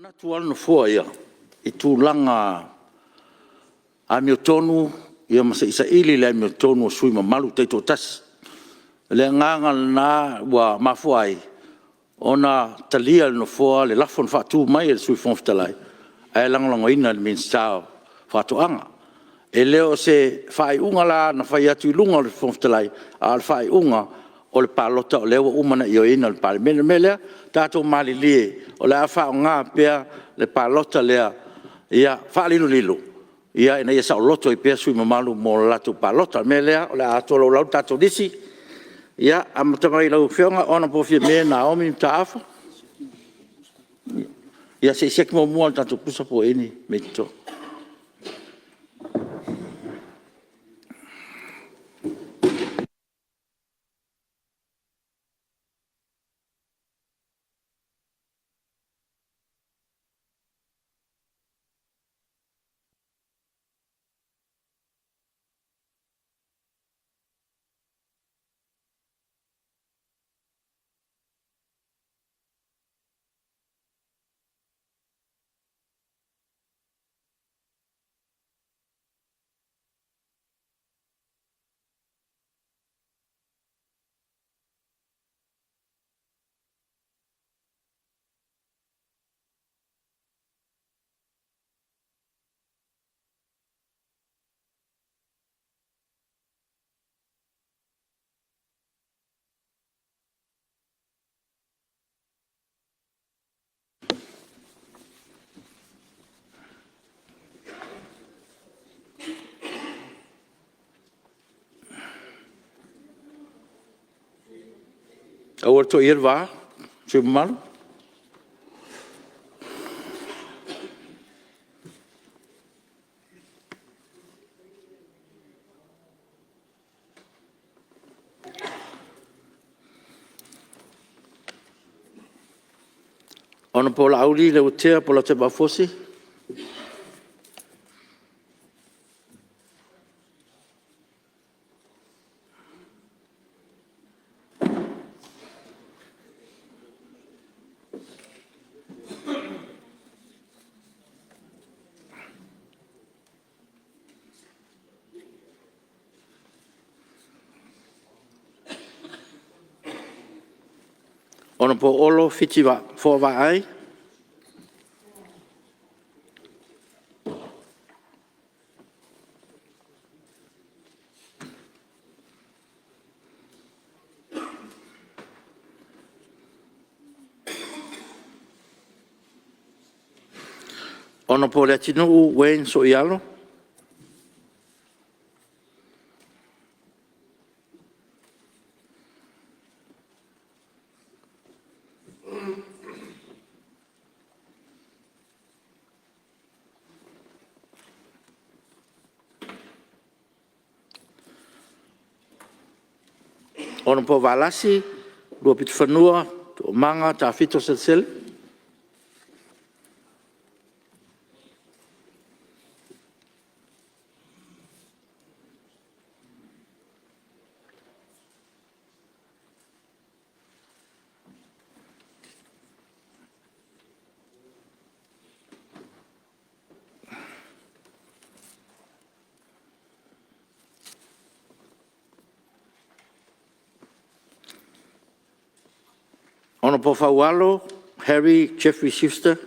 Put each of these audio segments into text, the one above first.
Ona tuan no fua ia I tūlanga a mio tonu ia masa isa ili le mio tonu sui mamalu teito tas le nganga na wa mafuai ona talia no fua le lafon fatu mai le sui fonftalai ai lango ina le min sao fatu anga e leo se fai unga la na fai atu lunga le fonftalai al fai unga o le palota o lewa umana io ina le Palemene melea tato mali lie o le afa nga pea le palota lea ia fa lilo ia ina ia sa loto I pea sui mamalu mo lato palota melea o le atolo lau tato disi ia amatanga I lau whionga ona po fia mea na omi taafa ia se seki mo mua tato pusa po eni me tito Awar to irwa sui mamalu ona po la auli le utea po la te bafosi ona po olo fiti wa fo wa ai ona po le atinu wen so ialo ona po valasi lua pitu fanua to manga ta fito sel ona po faualo Harry Jeffrey Shifter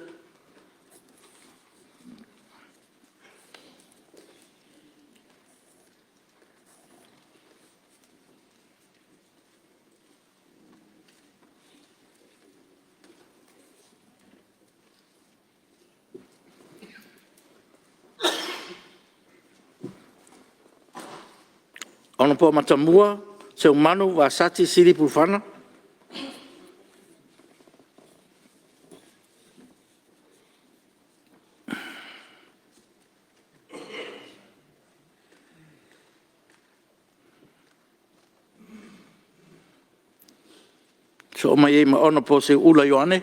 ona po matamua se umanu wa sati siri pulfana so mai ma ona po se ula yoane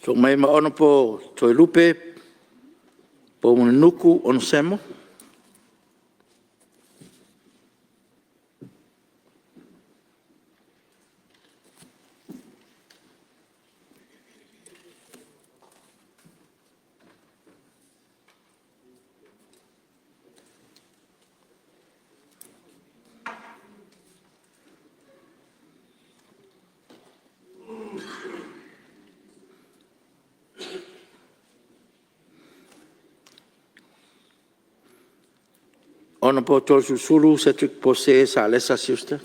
So mai ma ono po toi lupe, po muna nuku ono semo. Ono po tol susulu se tuk po se sa lesa siusta.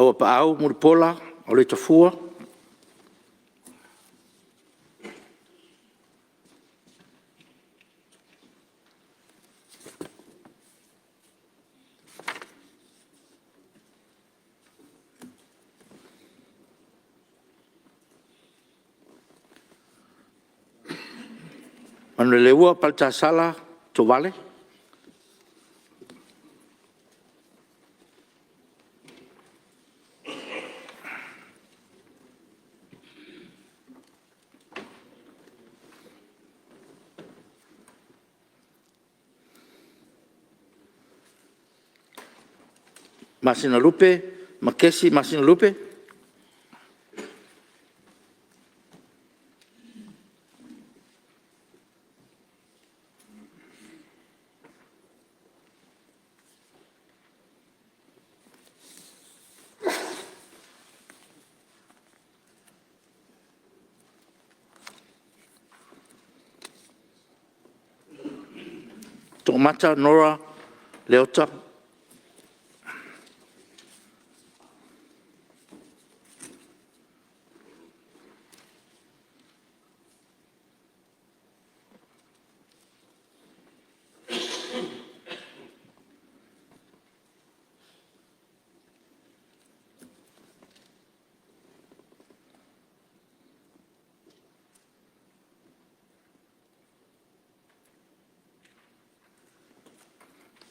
Awa pa au muripola, o le tafua. Anu le ua palta sala to vale. Masina lupe, makesi masina lupe. Tomata Nora Leota.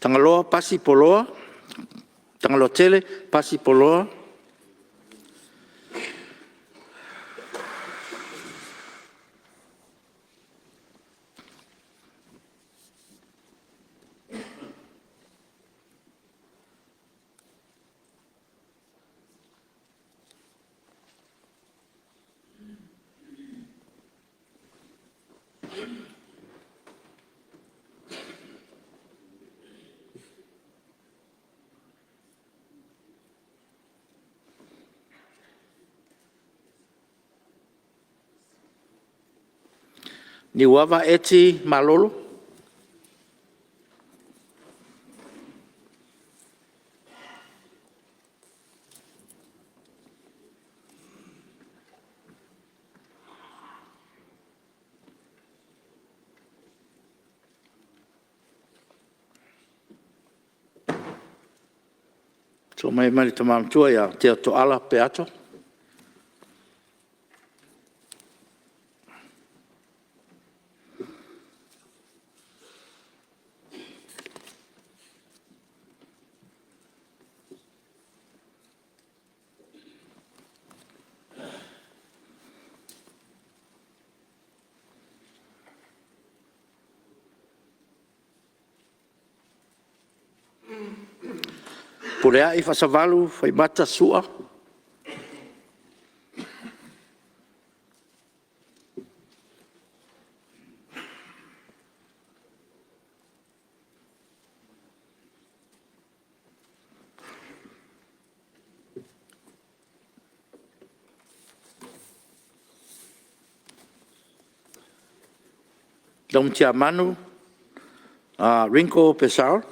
Tangaloa pasi poloa. Tangaloa tele pasi poloa. Ni wava eti malolo. So mai mali tamam tua ya te to ala pe ato. Purea I fasavalu fai mata sua. Dom tia manu, Rinko Pesar.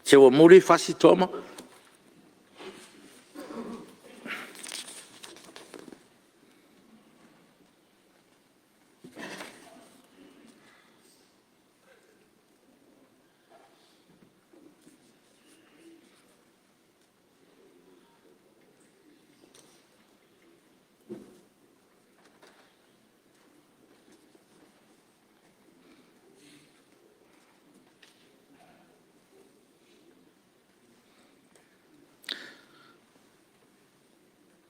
Se wa muri fasi toma.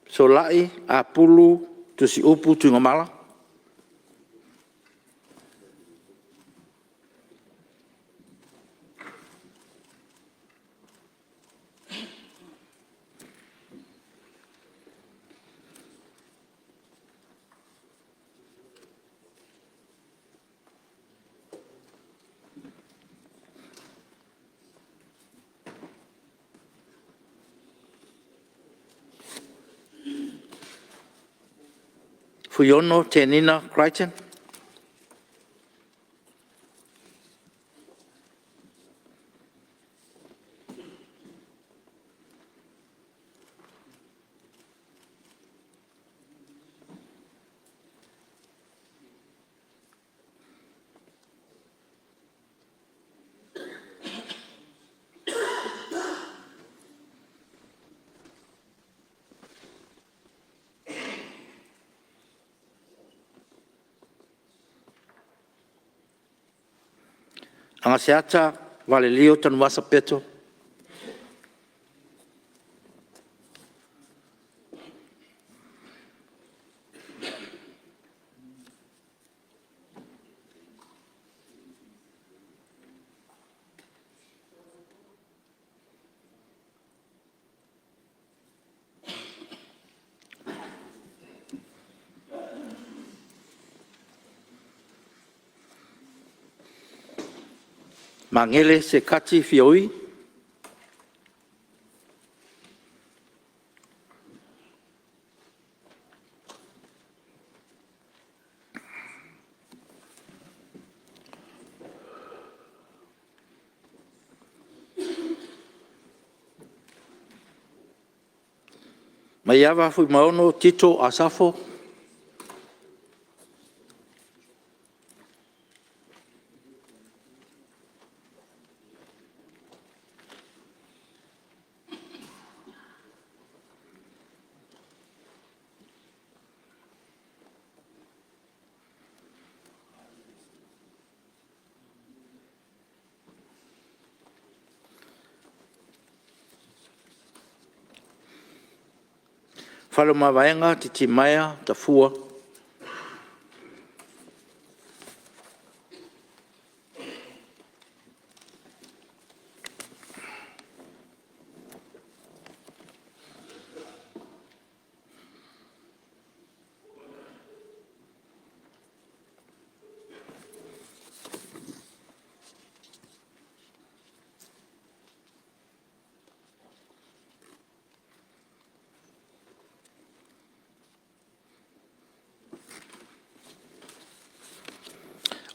So lai a pulu tu si upu tu ngamala. Fuyono te nina Crichton. Anga se ata vale lio tanu wasa peto. Mangele se kati fioi. Mai ava fui maono tito asafo. Whalo mawaenga te ti maia ta fua.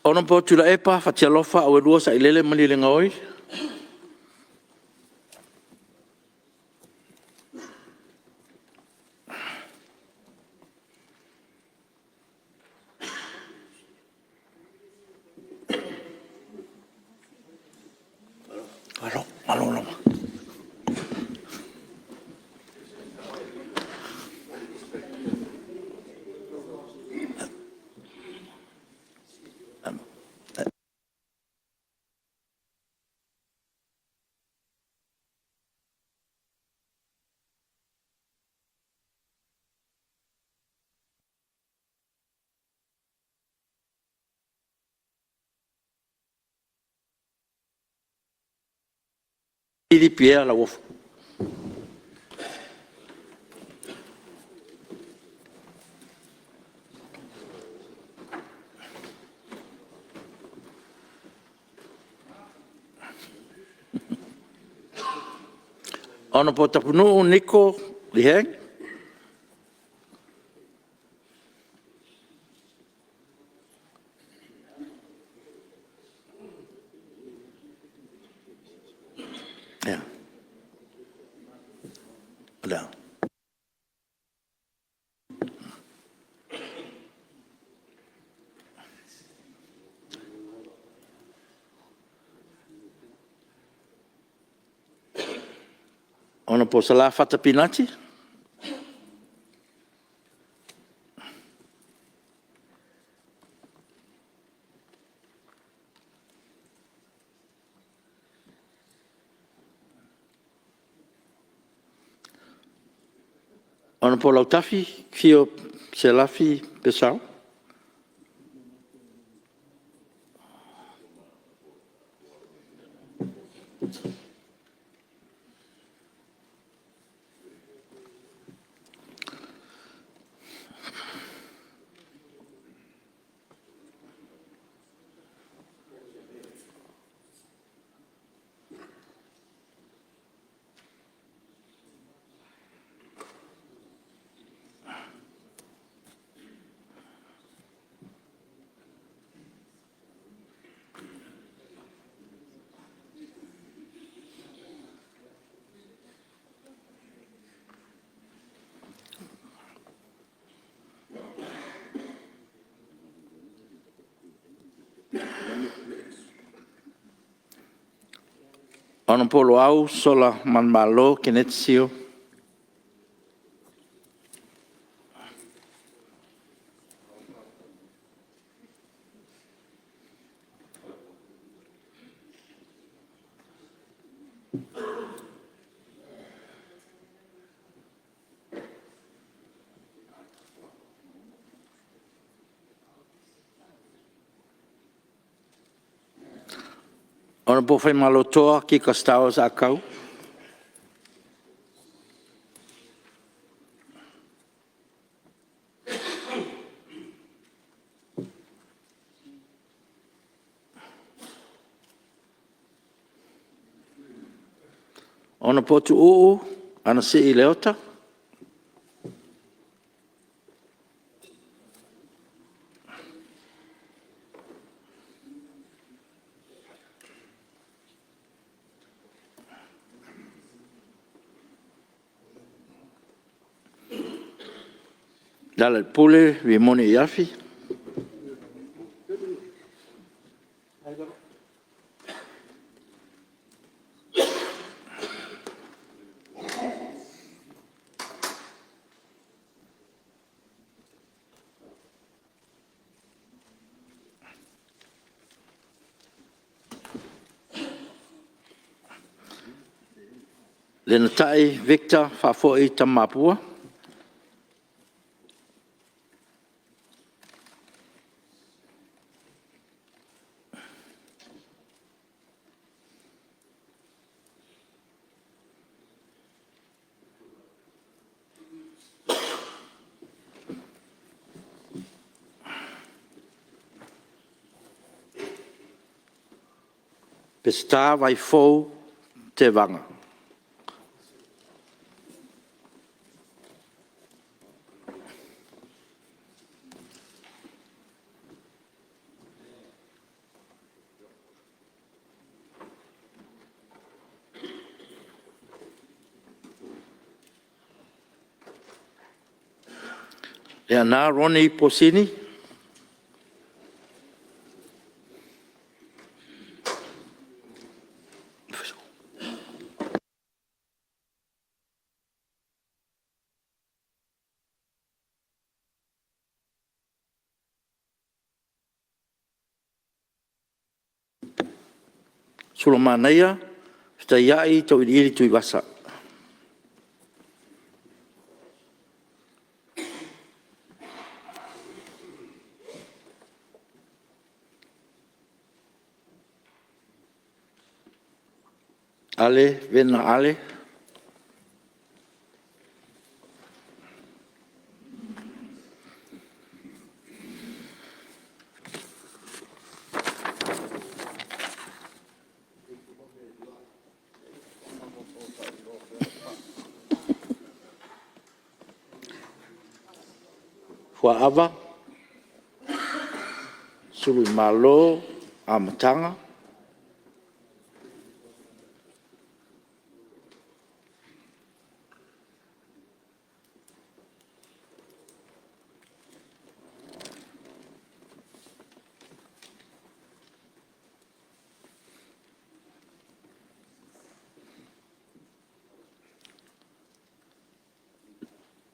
Ono po tula epa fatia lofa au rua sa ilele mani le ngoi. Alo lama. Ili pia la wofu. Ono po tapunu niko liheng. Ona po sala fata pinati. Ona po lautafi, fio se lafi pesau. Ona polo au sola man malo kenetsio. Ona po fai malo toa ki kastao sa kau. Ona po tu o ana se i leota. Dala il pule vi moni iafi. Le natai Victor Fafoi Tamapua. Pesta vai fou te vanga. E ana Ronnie Posini. Sulomanaya, stayai to iri tu ibasa. Ale, vena ale. Fua ava, sulu malo, amatanga.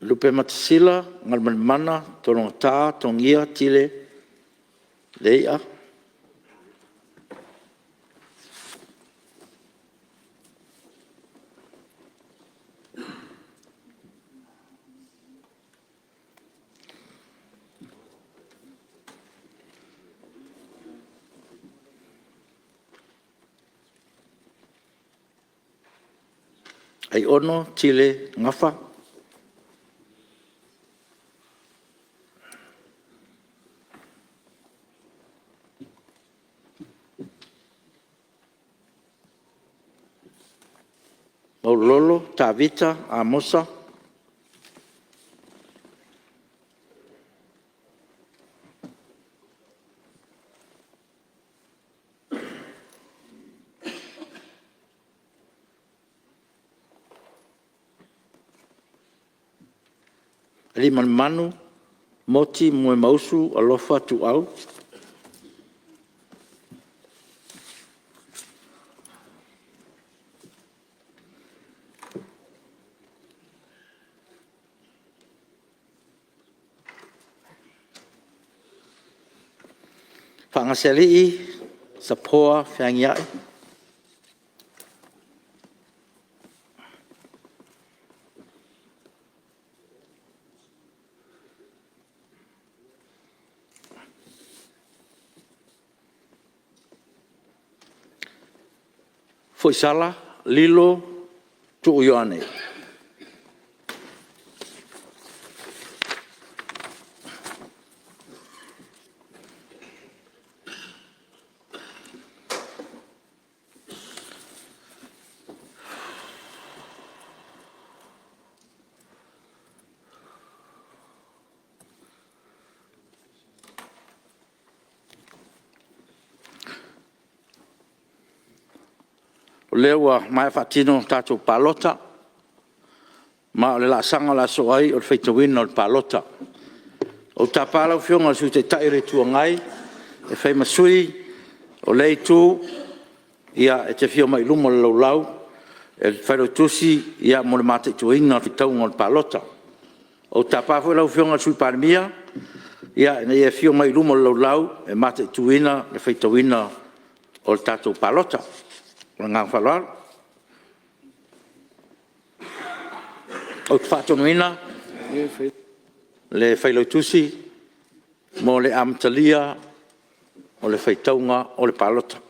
lupe matasila, ngal mana, tolong ta, tongia, tile, leia. Ai ono, tile, ngafa. Maulolo, tavita, amosa. Liman manu, moti mue mausu, alofa tu au. Whangaseli sa poa whiangiai. Foisala, lilo, tu'uyoane. Lewa mai fatino tato Palota. Ma o le la sanga la soai o le feitawina o le Palota. O tapala o fionga su te taire tuangai. E fei masui o leitu ia e te fio mai lumo le laulau. E whairo tusi ia mo le mate tuina fitaunga o le Palota. O tapafo lau fionga sui Palemene ia e ia fio mai lumo le laulau e mate tuina le feitawina o le tato Palota. Ngang whaloar. O whātonuina, le whailautusi, mo le amtalia, o le whaitaunga, o le Palota.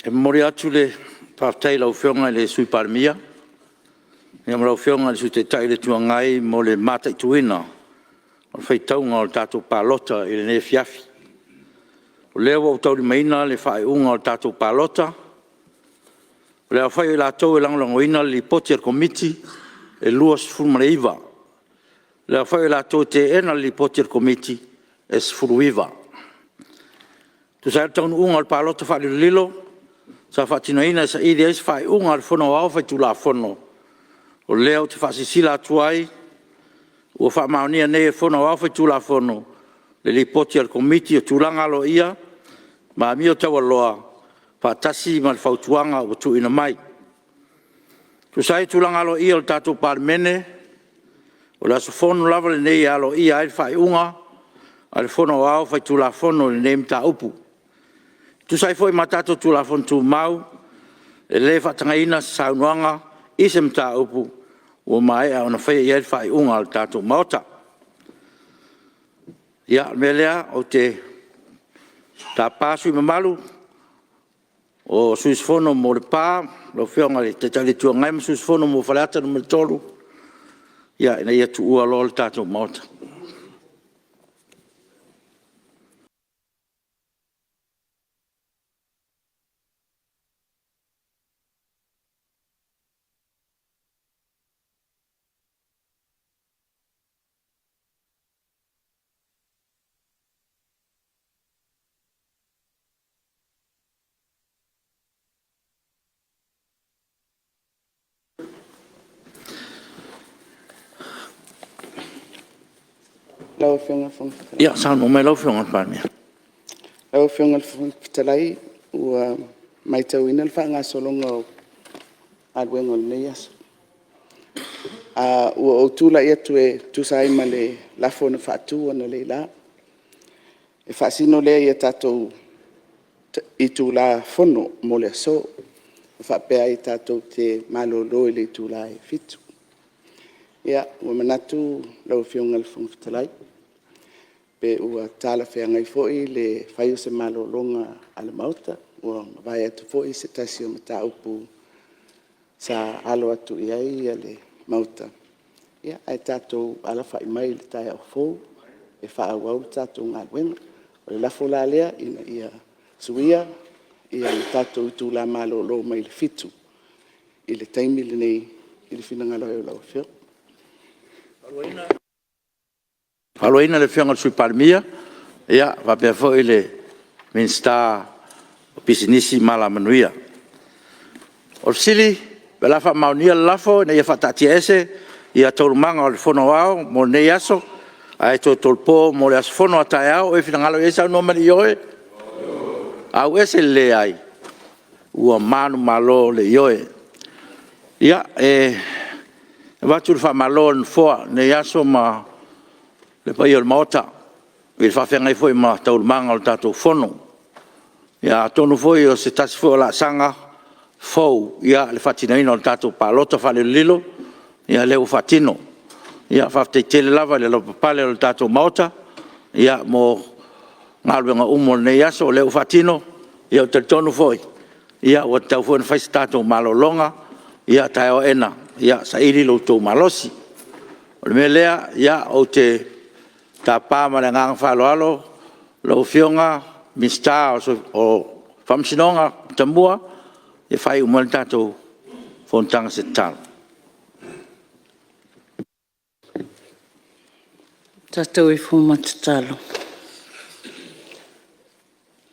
E mori atu le whaatai lau whionga le sui Palemia. Ia lau whionga le sui te tai le tuangai mo le mata i tuina. O whai taunga o le tātou Palota i le ne fiafi. O leo o tauri maina le whae unga o le tātou Palota. O leo whai la tau e langolangoina le Lipoti al Komisi e luas fulmareiva. Leo whai la tau te ena le Lipoti al Komisi e sfuluiva. Tu sa taunu unga o le Palota whae lilo. Sa whaatinoina sa ili eis whae unga al whono au whai tu la whono. O leo te whaasisila atuai. Ua wha maonia nei e whono au whai tu la whono. Le Lipoti al Komisi o tūlanga alo ia. Ma mi o tawa loa. Whaatasi ma le whautuanga o tu ina mai. Tu sai tūlanga alo ia o tātou Palemene. O la so whono lava le nei alo ia ai whae unga. Al whono au whai tu la whono le nei mta upu. Tu sai foi matato tu la fon tu mau e le whatangaina saunuanga i se mta upu o mai a ona whai iel whai unga al tātou maota. Ia melea o te tā pāsui mamalu o suisfono mo le pā lo whionga le te tali tua ngai ma suisfono mo whaleata no me tolu. Ia ina ia tu ua lo le tātou maota. Lau whionga whong Ia sa no mai lau whionga Palemia. Lau whionga whong pitalai ua mai tau ina le whaanga solonga o aduenga o nei aso. Ua o tūla ia tue tūsai ma le lafo na whaatu ana le la. E whaasino lea ia tātou i tūla whono mo le aso. Whaapea i tātou te malolo i le tūla e fitu. Ia, ua manatu lau whionga le whong pitalai. Pe ua tala whengai foi le whai o se malolonga ala mauta. Ua vai atu foi se tasi o mata upu sa alo atu iai ale mauta. Ia, ai tātou ala whai mai le tai au fōu. E wha au au tātou ngā wenga. O le lafo la lea ina ia suia. Ia le tātou tu la malolo mai le fitu. I le taimi le nei i le whina ngalo e lau whio. Haloina le whionga sui Palemia, ia, wapea fo i le minsta o pisinisi mala manuia. O sili, pe lafa maunia le lafo, na ia whatatia ese, ia taurumanga o le whono au, mo nei aso, a e tō tolpo, mo le aso whono atai au, e whina ngalo esa no mani ioe. Au ese le ai, ua manu malo le ioe. Ia, watu le wha malo le foa, nei aso ma le pai o le maota, i le whawhengai foi ma taurumanga o le tātou whono. Ia tonu foi o se tasi foi o la sanga, fou, ia le whatinaina o le tātou Palota whale lilo, ia leo whatino. Ia whawtei tele lava le lau papale o le tātou maota, ia mo ngaluenga umo nei aso o leo whatino, ia o te tonu foi. Ia o tau foi na whaisi tātou malolonga, ia tai o ena, ia sa iri lo tau malosi. O le mea lea, ia o te ta pa ma le ngang fa alo lo fionga mista o famsinonga tambua e fai un maltato fontanga setal tato e fuma tatalo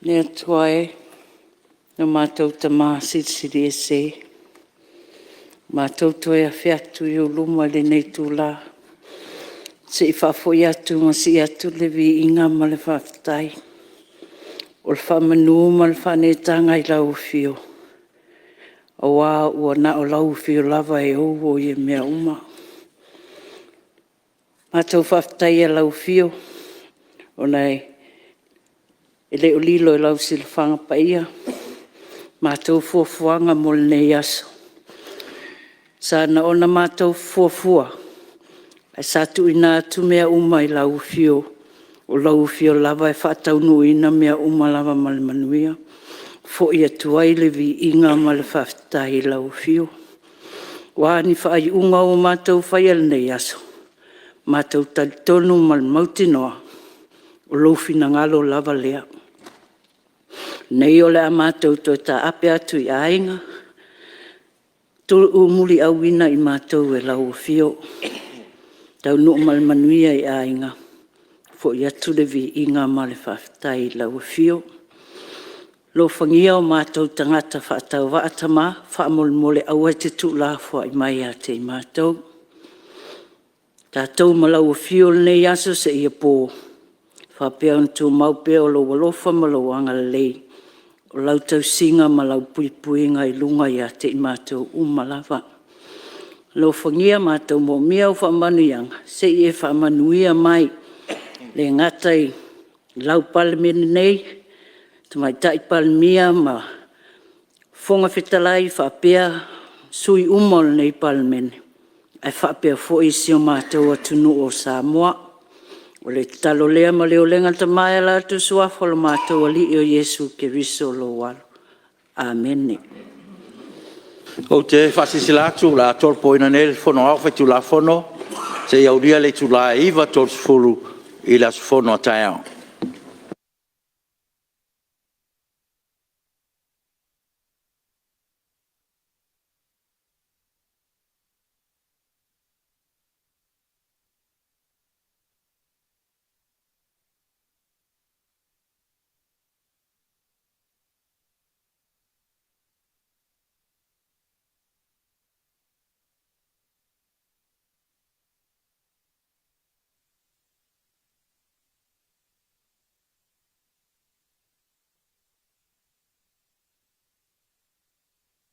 ne tuai no matou tama siri ese matou toi a fiatu yo luma le nei tula se whawhoi atu ma si atu le vi inga ma le whawhtai. O le whamanu ma le whanetanga i lau whio. O wā ua na o lau whio lava e o i mea uma. Mātou whawhtai a lau whio. O nei e le o lilo e lau sila whanga paia. Mātou fuafuanga mo le nei aso. Sa na ona mātou fuafua. Ai satu ina tu mea uma i lau whio. O lau whio lava e whataunu ina mea uma lava malmanuia. fo ia tuai le vi inga ma le whaftahi lau fio. Wā ni whai unga o mātou whai al nei aso. Mātou talitonu mal mauti noa. O lofi na ngalo lava lea. Nei ole a mātou to ta ape atu i ainga. Tulu umuri awina i mātou e lau fio. Tau no mal manuia i ainga. Fo ia tule vi inga ma le whaftahi lau fio. Lo whangia o mātou tangata whaatau waatama, whaamole aua te tūla fua i mai a te mātou. Tātou malau fio nei aso se ia pō. Whapea untu maupea o lo walofa malau anga lei. O lau tau singa malau puipuinga i lunga i a te mātou umalawa. Lo whangia mātou mo mia o whamanuianga, se ia whamanuia mai. Le ngatai lau Palemene nei, mai tai palmia ma fonga fetalai whapea sui umol nei Palemene. Ai whapea foi si o mātou atunu o Samoa. O le talo lea ma leo lenga tamai ala atu suafo lo mātou ali o Yesu ke riso lo walo. Amen. O te whasisila atu la tolpo ina nel fono au whaitu la fono. Se iauria le tu la iwa tolsfulu i la fono a taeao.